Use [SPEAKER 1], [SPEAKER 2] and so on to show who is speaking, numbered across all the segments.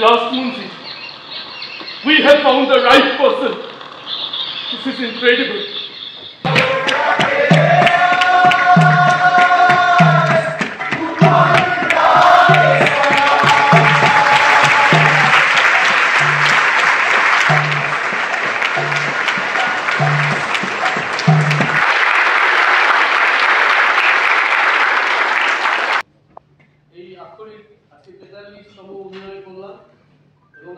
[SPEAKER 1] last Munshi. We have found the right person. This is incredible.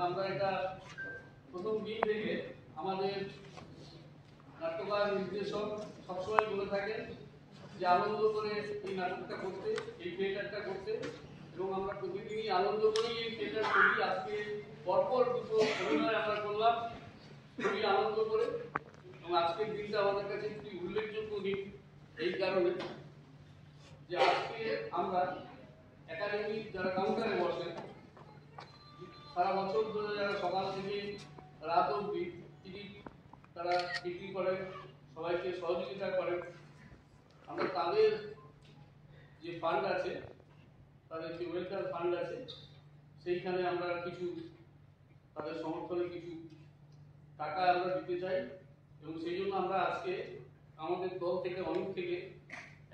[SPEAKER 1] আমরা এটা প্রথম দিন থেকে আমাদের নাট্যকার নির্দেশক সবসময় বলে থাকেন যে আনন্দ করে এই নাটকটা করতে, এই থিয়েটারটা করতে, এবং আমরা প্রতিদিনই আনন্দ করেই এই থিয়েটার করি। আজকে পরপর দুটো অভিনয় আমরা করলাম খুবই আনন্দ করে, এবং আজকের দিনটা আমাদের কাছে খুবই উল্লেখযোগ্য দিন এই কারণে যে আজকে আমরা একাডেমি যারা কাউন্টারে বসেন, সারা বছর ধরে যারা সকাল থেকে রাত অবধি টিকিট তারা বিক্রি করেন, সবাইকে সহযোগিতা করেন, আমরা তাদের যে ফান্ড আছে, তাদের যে ওয়েলফেয়ার ফান্ড আছে, সেইখানে আমরা কিছু তাদের সমর্থনে কিছু টাকা আমরা দিতে চাই, এবং সেই জন্য আমরা আজকে আমাদের দল থেকে অনেক থেকে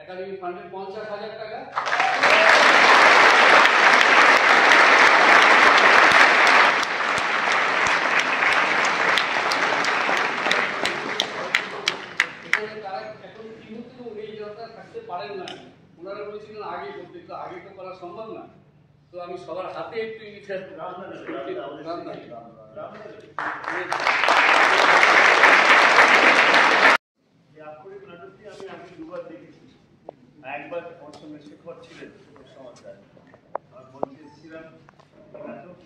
[SPEAKER 1] একাডেমি ফান্ডে 50,000 টাকা থাকতে পারেন না, ওনারা বলেছিলেন আগে করতে, তো আগে তো করা সম্ভব না। তো আমি সবার হাতে একটু
[SPEAKER 2] নাটকটি আমি দুবার দেখেছি। একবার আমার সঙ্গে শেখর ছিলেন, সমাজদার, আর বলতে এসেছিলাম নাটক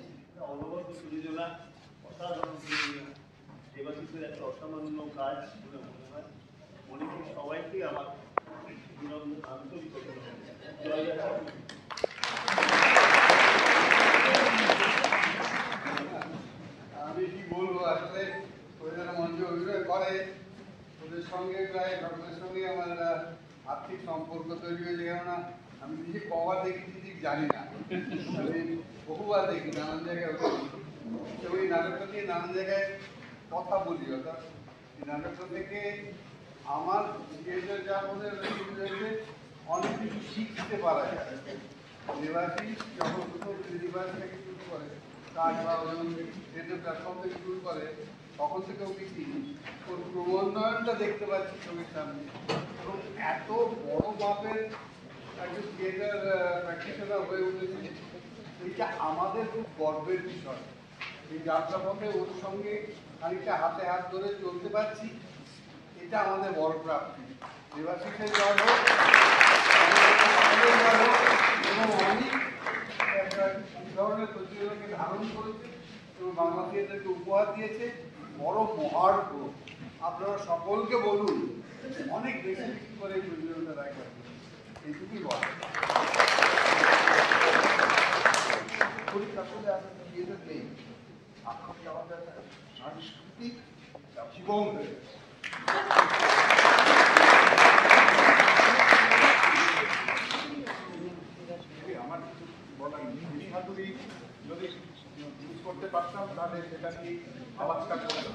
[SPEAKER 2] অনবদ্য প্রযোজনা, অসাধারণ প্রযোজনা, দেবাশিসের একটা অসামান্য কাজ বলে মনে হয়। মনে করি সবাইকে আমার আন্তরিক
[SPEAKER 3] আমি কি বলবো, আসলে ওই যারা মঞ্চে অভিনয় করে ওদের সঙ্গে প্রায় ঘটনার সঙ্গে আমার আর্থিক সম্পর্ক তৈরি হয়েছে। কেননা আমি নিজে কবার দেখেছি ঠিক জানি না, আমি বহুবার দেখি, নানান জায়গায় এবং এই নাটকটা নিয়ে নানান জায়গায় কথা বলি। অর্থাৎ এই নাটকটা থেকে আমার যা মনে হয়েছে অনেক কিছু শিখতে পারা যায়। দেবাশিস যখন প্রথম রিভার্স থেকে শুরু করে, কাজ বা রেডিও প্ল্যাটফর্ম থেকে শুরু করে, তখন থেকেও কিছু ওর ক্রমোন্নয়নটা দেখতে পাচ্ছি চোখের সামনে। এবং এত বড় মাপের একজন থিয়েটার প্র্যাকটিশনার হয়ে উঠেছে, এইটা আমাদের খুব গর্বের বিষয়। এই যাত্রাপথে ওর সঙ্গে খানিকটা হাতে হাত ধরে চলতে পারছি, এটা আমাদের বড় প্রাপ্তি। দেবাশিসের জয় হোক, এবং অনেক ধরনের প্রতিযোগিতাকে ধারণ করেছে এবং বাংলা থিয়েটারকে উপহার দিয়েছে। বড় মহার্ঘ, আপনারা সকলকে বলুন অনেক বেশি বেশি করে এই প্রতিযোগিতা রাখবেন, এইটুকুই বলে। আসলে আমাদের থিয়েটার নেই, আপনাকে আমাদের সাংস্কৃতিক জীবন হয়ে গেছে। আমার কিছু বলার হাতুড়ি যদি ইউজ করতে পারতাম তাহলে সেটা কি আওয়াজটা করতাম।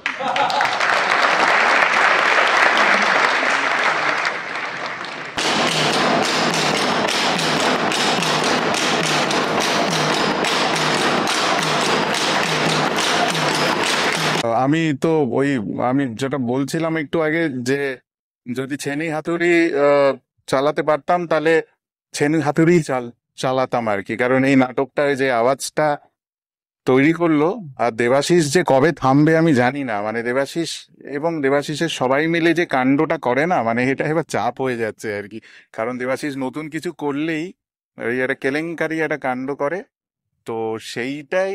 [SPEAKER 4] আমি যেটা বলছিলাম একটু আগে, যে যদি ছেনি হাতুড়ি চালাতে পারতাম তাহলে ছেনি হাতুড়ি চালাতাম আর কি। কারণ এই নাটকটায় যে আওয়াজটা তৈরি করলো, আর দেবাশিস যে কবে থামবে আমি জানি না। মানে দেবাশিস এবং দেবাশিসের সবাই মিলে যে কাণ্ডটা করে না, মানে এটা এবার চাপ হয়ে যাচ্ছে আর কি। কারণ দেবাশিস নতুন কিছু করলেই ওই একটা কেলেঙ্কারি একটা কাণ্ড করে, তো সেইটাই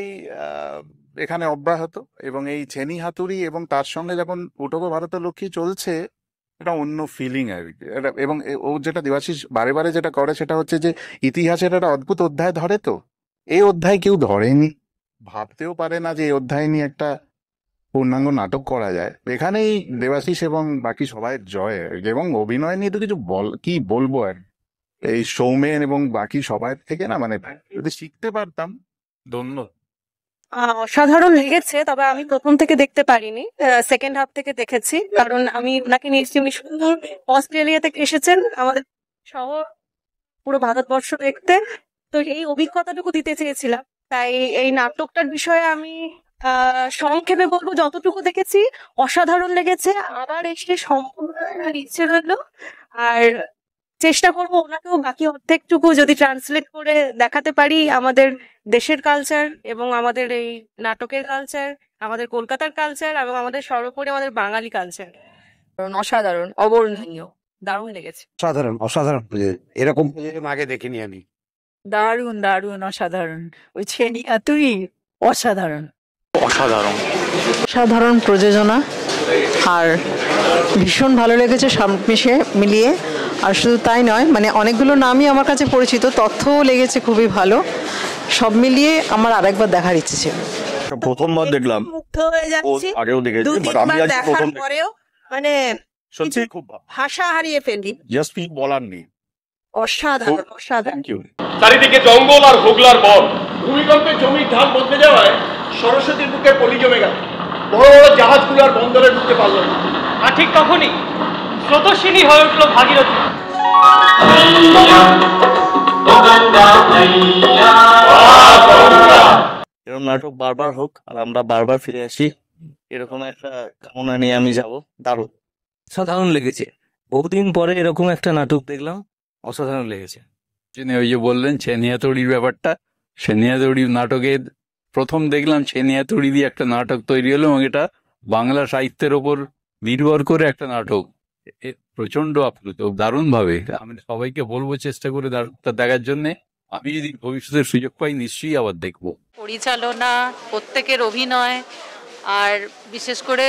[SPEAKER 4] এখানে অব্যাহত। এবং এই ছেনি হাতুড়ি এবং তার সঙ্গে যখন উঠবো ভারতলক্ষ্মী চলছে, এটা অন্য ফিলিং আর কি। এবং ও যেটা দেবাশিস বারে বারে যেটা করে সেটা হচ্ছে যে ইতিহাসের একটা অদ্ভুত অধ্যায় ধরে, তো এই অধ্যায় কেউ ধরেনি, ভাবতেও পারে না যে এই অধ্যায় নিয়ে একটা পূর্ণাঙ্গ নাটক করা যায়। এখানেই দেবাশিস এবং বাকি সবাই জয়। এবং অভিনয় নিয়ে তো কিছু কি বলবো আর, এই সৌমেন এবং বাকি সবাই থেকে না, মানে যদি শিখতে পারতাম ধন্য।
[SPEAKER 5] অসাধারণ লেগেছে, তবে আমি প্রথম থেকে দেখতে পারিনি, সেকেন্ড হাফ থেকে দেখেছি। কারণ আমি ওনাকে নিয়েছি, উনি সুন্দর অস্ট্রেলিয়া থেকে এসেছেন আমাদের শহর পুরো ভারতবর্ষ দেখতে, তো এই অভিজ্ঞতাটুকু দিতে চেয়েছিলাম। তাই এই নাটকটার বিষয়ে আমি সংক্ষেপে বলবো, যতটুকু দেখেছি অসাধারণ লেগেছে। আবার এসে সম্পূর্ণ দেখার ইচ্ছে রইলো, আর চেষ্টা করবো ওনাকেও বাকি অর্ধেকটুকু যদি ট্রান্সলেট করে দেখাতে পারি আমাদের দেশের কালচার এবং আমাদের এই নাটকের কালচার, আমাদের কলকাতার কালচার এবং আমাদের সর্বোপরি আমাদের বাঙালি কালচার। অসাধারণ, অবর্ণনীয়, দারুণ লেগেছে।
[SPEAKER 6] অসাধারণ অসাধারণ প্রযোজক, এরকম প্রযোজক আগে দেখিনি আমি।
[SPEAKER 7] দারুণ দারুণ অসাধারণ, ওই ছেনিয়া তুই অসাধারণ
[SPEAKER 6] অসাধারণ
[SPEAKER 7] সাধারণ প্রযোজনা, আর ভীষণ ভালো লেগেছে সব মিলিয়ে। আর শুধু তাই নয়, মানে অনেকগুলো নামই আমার কাছে পরিচিত, তথ্যও লেগেছে খুবই ভালো। সব মিলিয়ে আমার আরেকবার দেখার ইচ্ছে ছিল।
[SPEAKER 6] প্রথমবার দেখলাম,
[SPEAKER 5] মুগ্ধ হয়ে যাচ্ছি
[SPEAKER 6] আগেও দেখেছি,
[SPEAKER 5] দু
[SPEAKER 6] বাট আমি
[SPEAKER 5] তিনবার
[SPEAKER 6] আজ
[SPEAKER 5] দেখার
[SPEAKER 6] প্রথম
[SPEAKER 5] পরেও, মানে
[SPEAKER 6] সত্যি খুব ভালো,
[SPEAKER 5] ভাষা হারিয়ে ফেলি।
[SPEAKER 6] জাস্ট কিছু বলার নেই।
[SPEAKER 5] অসাধারণ অসাধারণ।
[SPEAKER 6] Thank you.
[SPEAKER 8] চারিদিকে জঙ্গল আর হোগলার বন, ভূমিকম্পে জমির ঢাল বদলে যাওয়ায় সরস্বতীর বুকে পলি জমে গেল, বড় বড় জাহাজগুলো আর বন্দরে ঢুকতে পারল না। আর ঠিক তখনই স্রোতস্বিনী হয়ে উঠল ভাগীরথী।
[SPEAKER 9] এরকম নাটক বারবার হোক আর আমরা বারবার ফিরে আসি, এরকম একটা কামনা নিয়ে আমি যাব। দারুণ
[SPEAKER 10] অসাধারণ লেগেছে, বহুদিন পরে এরকম একটা নাটক দেখলাম, অসাধারণ লেগেছে।
[SPEAKER 11] ওই যে বললেন ছেনিয়াতড়ির ব্যাপারটা, ছেনিয়াতড়ি নাটকে প্রথম দেখলাম ছেনিয়াতড়ি দিয়ে একটা নাটক তৈরি হলো, এবং এটা বাংলা সাহিত্যের ওপর নির্ভর করে একটা নাটক। প্রচন্ড আপ্লুত, দারুণ ভাবে। আমি সবাইকে বলবো চেষ্টা করে নাটকটা দেখার জন্য। আমি যদি ভবিষ্যতের সুযোগ পাই নিশ্চয়ই আবার দেখবো।
[SPEAKER 12] পরিচালনা, প্রত্যেকের অভিনয়, আর বিশেষ করে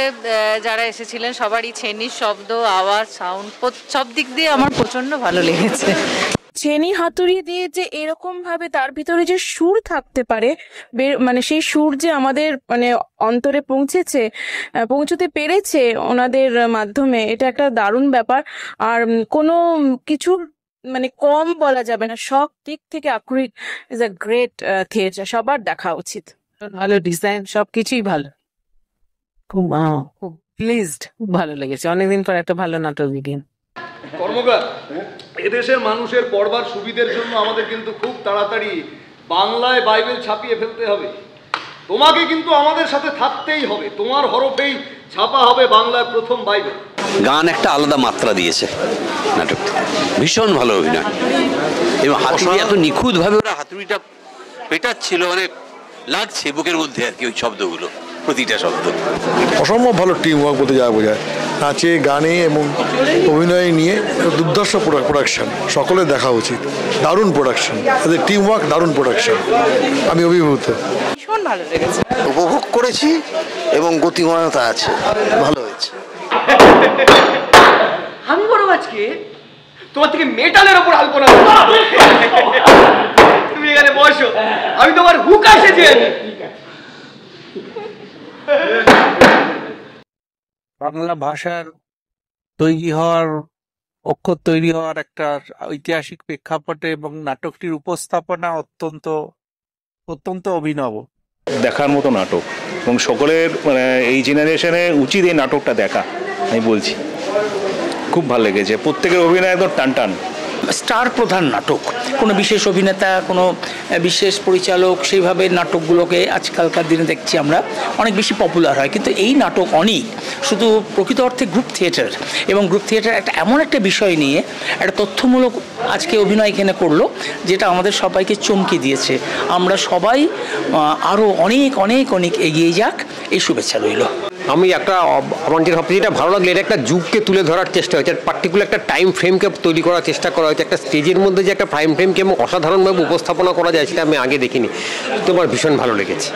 [SPEAKER 12] যারা এসেছিলেন সবারই ছেনির শব্দ, আওয়াজ, সাউন্ড, সব দিক দিয়ে আমার প্রচন্ড ভালো লেগেছে।
[SPEAKER 5] ছেনি হাতুড়ি দিয়ে যে এরকম ভাবে তার ভিতরে যে সুর থাকতে পারে, মানে সেই সুর যে আমাদের মানে অন্তরে পৌঁছতে পেরেছে ওনাদের মাধ্যমে, এটা একটা দারুণ ব্যাপার। আর কোনো কিছুর মানে কম বলা যাবে না, সব দিক থেকে আকুরি ইজ আ গ্রেট থিয়েটার, সবার দেখা উচিত।
[SPEAKER 7] ভালো ডিজাইন, সবকিছুই ভালো, খুব খুব প্লিজড, খুব ভালো লেগেছে। অনেকদিন পর একটা ভালো নাটক দেখলাম।
[SPEAKER 8] কর্মকার, এদেশের মানুষের পড়বার সুবিধের জন্য আমাদের কিন্তু খুব তাড়াতাড়ি বাংলায় বাইবেল ছাপিয়ে ফেলতে হবে। তোমাকে কিন্তু আমাদের সাথে থাকতেই হবে, তোমার হরফেই ছাপা হবে বাংলার প্রথম বাইবেল।
[SPEAKER 13] গান একটা আলাদা মাত্রা দিয়েছে নাটকটা, ভীষণ ভালো অভিনয়, এবং হাতুড়ি এত নিখুঁতভাবে ওরা হাতুড়িটা পেটাচ্ছিল, মানে লাগছে বুকের মধ্যে আর কি ওই শব্দগুলো, প্রতিটা শব্দ।
[SPEAKER 14] অসম্ভব ভালো টিম ওয়ার্ক বলতে যা বোঝায়, নাচে গানে এবং অভিনয় নিয়ে দুর্ধর্ষ প্রোডাকশন, সকলে দেখা উচিত। দারুণ প্রোডাকশন, তাদের টিম ওয়ার্ক, দারুণ প্রোডাকশন, আমি অভিভূত।
[SPEAKER 5] ভীষণ ভালো লেগেছে,
[SPEAKER 13] উপভোগ করেছি এবং গতিময়তা আছে, ভালো হয়েছে।
[SPEAKER 8] আমি বড় আজকে তোমার থেকে মেটালের ওপর আলপনা, তুমি এখানে বসো, আমি তোমার হুক এসেছি।
[SPEAKER 10] বাংলা ভাষার তৈরি হওয়ার, অক্ষর তৈরি হওয়ার একটা ঐতিহাসিক প্রেক্ষাপটে এবং নাটকটির উপস্থাপনা অত্যন্ত অত্যন্ত অভিনব,
[SPEAKER 2] দেখার মতো নাটক, এবং সকলের মানে এই জেনারেশনে উচিত এই নাটকটা দেখা। আমি বলছি খুব ভালো লেগেছে, প্রত্যেকের অভিনয় একদম টান টান।
[SPEAKER 15] স্টার প্রধান নাটক, কোনো বিশেষ অভিনেতা, কোনো বিশেষ পরিচালক, সেইভাবে নাটকগুলোকে আজকালকার দিনে দেখছি আমরা অনেক বেশি পপুলার হয়, কিন্তু এই নাটক অনেক শুধু প্রকৃত অর্থে গ্রুপ থিয়েটার, এবং গ্রুপ থিয়েটার একটা এমন একটা বিষয় নিয়ে একটা তথ্যমূলক আজকে অভিনয় এখানে করলো, যেটা আমাদের সবাইকে চমকে দিয়েছে। আমরা সবাই আরও অনেক অনেক অনেক এগিয়ে যাক, এই শুভেচ্ছা রইল।
[SPEAKER 16] আমি একটা আমার যেটা ভালো লাগলো, এটা একটা যুগকে তুলে ধরার চেষ্টা হয়েছে, পার্টিকুলার একটা টাইম ফ্রেমকে তৈরি করার চেষ্টা করা হয়েছে। একটা স্টেজের মধ্যে যে একটা টাইম ফ্রেমকে অসাধারণভাবে উপস্থাপনা করা যায়, সেটা আমি আগে দেখিনি, তো আমার ভীষণ ভালো লেগেছে।